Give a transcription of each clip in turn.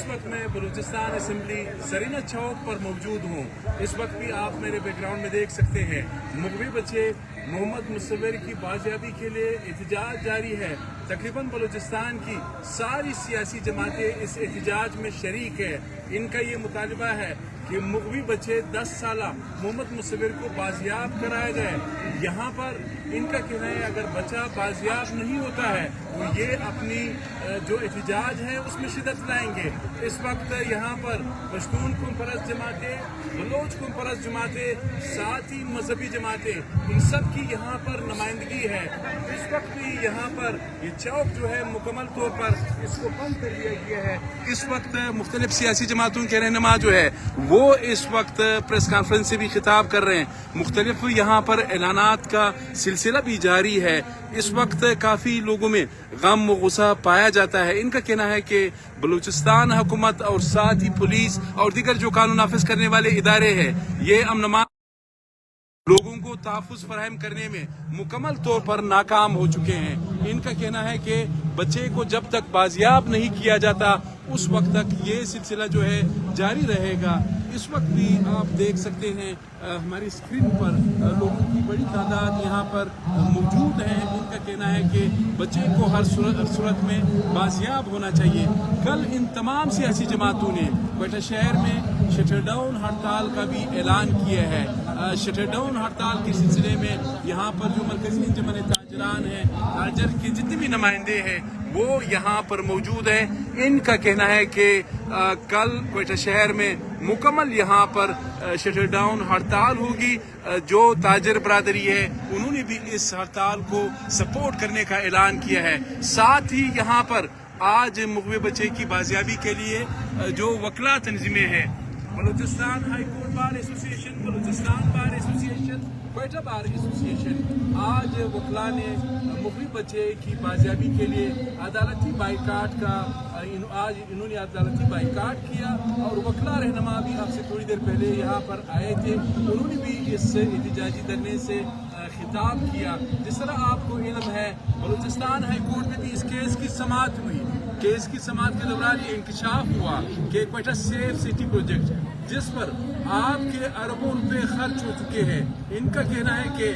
वक्त मैं Balochistan assembly Serena चौक पर मौजूद हूँ। इस वक्त भी आप मेरे बैकग्राउंड में देख सकते हैं, मुग़वी बच्चे मोहम्मद मुसव्विर की बाजियाबी के लिए एहतजाज जारी है। तकरीबन बलूचिस्तान की सारी सियासी जमातें इस एहतजाज में शरीक है। इनका ये मुतालबा है कि मुग़वी बच्चे 10 साल मोहम्मद मुसव्विर को बाजियाब कराया जाए। यहाँ पर इनका कहना है अगर बच्चा बाजियाब नहीं होता है तो ये अपनी जो एहतजाज है उसमें शिदत लाएंगे। इस वक्त यहाँ पर पश्तून कौम परस्त जमातें, बलोच कौम परस्त जमातें, साथ ही मजहबी जमातें, इन सब की यहाँ पर नुमाइंदगी है। इस वक्त भी यहाँ पर ये चौक जो है मुकम्मल तौर पर इसको बंद कर दिया गया है। इस वक्त मुख्तलिफ सियासी जमातों के रहनुमा जो है वो इस वक्त प्रेस कॉन्फ्रेंस से भी खिताब कर रहे हैं। मुख्तलिफ यहाँ पर ऐलानात का सिलसिला भी जारी है। इस वक्त काफ़ी लोगों में गम व गुस्सा पाया जाता है। इनका कहना है कि बलूचिस्तान हुकूमत और साथ ही पुलिस और दीगर जो कानून नाफिज करने वाले इदारे हैं ये अमन लोगों को तहफ़्फ़ुज़ फराहम करने में मुकम्मल तौर पर नाकाम हो चुके हैं। इनका कहना है कि बच्चे को जब तक बाजियाब नहीं किया जाता उस वक्त तक ये सिलसिला जो है जारी रहेगा। इस वक्त भी आप देख सकते हैं हमारी स्क्रीन पर लोगों की बड़ी तादाद यहाँ पर मौजूद है। इनका कहना है कि बच्चे को हर सूरत में बाजियाब होना चाहिए। कल इन तमाम सियासी जमातों ने क्वेटा शहर में शटर डाउन हड़ताल का भी ऐलान किया है। शटर डाउन हड़ताल के सिलसिले में यहाँ पर जो मरकजी अंजुमन ताजरान है, ताजर के जितने भी नुमाइंदे हैं वो यहाँ पर मौजूद है। इनका कहना है कि कल क्वेटा शहर में मुकम्मल यहाँ पर शटर डाउन हड़ताल होगी। जो ताजर बरादरी है उन्होंने भी इस हड़ताल को सपोर्ट करने का ऐलान किया है। साथ ही यहाँ पर आज मुग़वी बच्चे की बाजियाबी के लिए जो वकला तंजीमें हैं, Balochistan high court bar association, Balochistan bar association, Quetta bar association, आज वकला ने मुग़वी बच्चे की बाजियाबी के लिए अदालती बाइकाट का आज इन्होंने अदालती बाइकाट किया। और वकला रहनुमा भी आपसे थोड़ी देर पहले यहाँ पर आए थे, उन्होंने भी इस एहतजाजी धरने से खिताब किया। जिस तरह आपको इल्म है बलूचिस्तान हाई कोर्ट में भी इस केस की समाअत हुई। केस की समाअत के दौरान ये इंकशाफ हुआ कि क्वेटा सेफ सिटी प्रोजेक्ट जिस पर आपके अरबों रुपए खर्च हो चुके हैं, इनका कहना है कि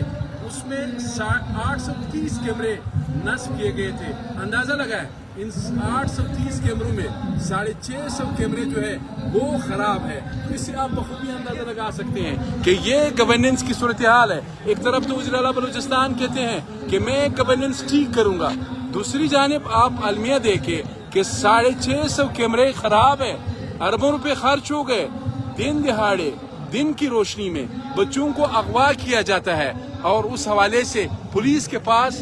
उसमें 830 कैमरे नस्ब किए गए थे। अंदाजा लगाए इन 830 कैमरों में 650 कैमरे जो है वो खराब है। तो इससे आप बखूबी अंदाजा लगा सकते हैं कि ये गवर्नेंस की सूरत हाल है। एक तरफ तो वज़ीर आला बलूचिस्तान कहते हैं कि मैं गवर्नेंस ठीक करूंगा, दूसरी जानिब आप अलमिया देखे कि 650 कैमरे खराब है, अरबों रुपए खर्च हो गए। दिन दिहाड़े दिन की रोशनी में बच्चों को अगवा किया जाता है और उस हवाले से पुलिस के पास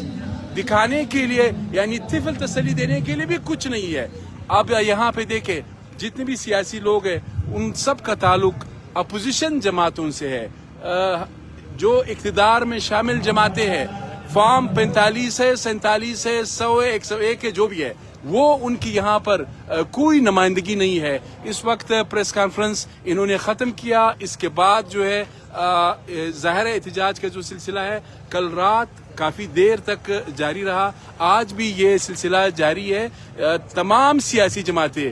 दिखाने के लिए यानी तिफल तसल्ली देने के लिए भी कुछ नहीं है। अब यहाँ पे देखें जितने भी सियासी लोग हैं उन सब का ताल्लुक अपोजिशन जमातों से है। जो इक़्तिदार में शामिल जमातें हैं, फॉर्म 45 है, 47 है, 100 है, 101 है, जो भी है वो उनकी यहाँ पर कोई नुमाइंदगी नहीं है। इस वक्त प्रेस कॉन्फ्रेंस इन्होंने ख़त्म किया। इसके बाद जो है ज़ाहिर एहतजाज का जो सिलसिला है कल रात काफ़ी देर तक जारी रहा, आज भी ये सिलसिला जारी है। तमाम सियासी जमातें,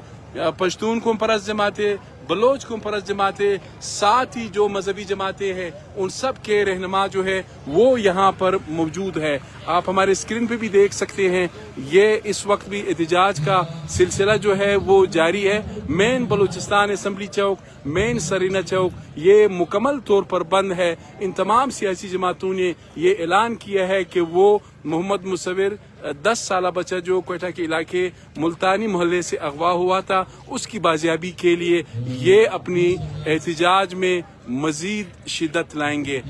पश्तून कौम परस्त जमातें, बलोच कौम परस्त जमातें, साथ ही जो मजहबी जमातें हैं उन सब के रहनुमा जो है वो यहाँ पर मौजूद है। आप हमारे स्क्रीन पे भी देख सकते हैं ये इस वक्त भी एहतजाज का सिलसिला जो है वो जारी है। मेन बलूचिस्तान असम्बली चौक, मेन सरीना चौक ये मुकम्मल तौर पर बंद है। इन तमाम सियासी जमातों ने ये ऐलान किया है कि वो मोहम्मद मुसव्विर 10 साल बच्चा जो क्वेटा के इलाके मुल्तानी मोहल्ले से अगवा हुआ था उसकी बाजियाबी के लिए ये अपनी एहतजाज में मजीद शिद्दत लाएंगे।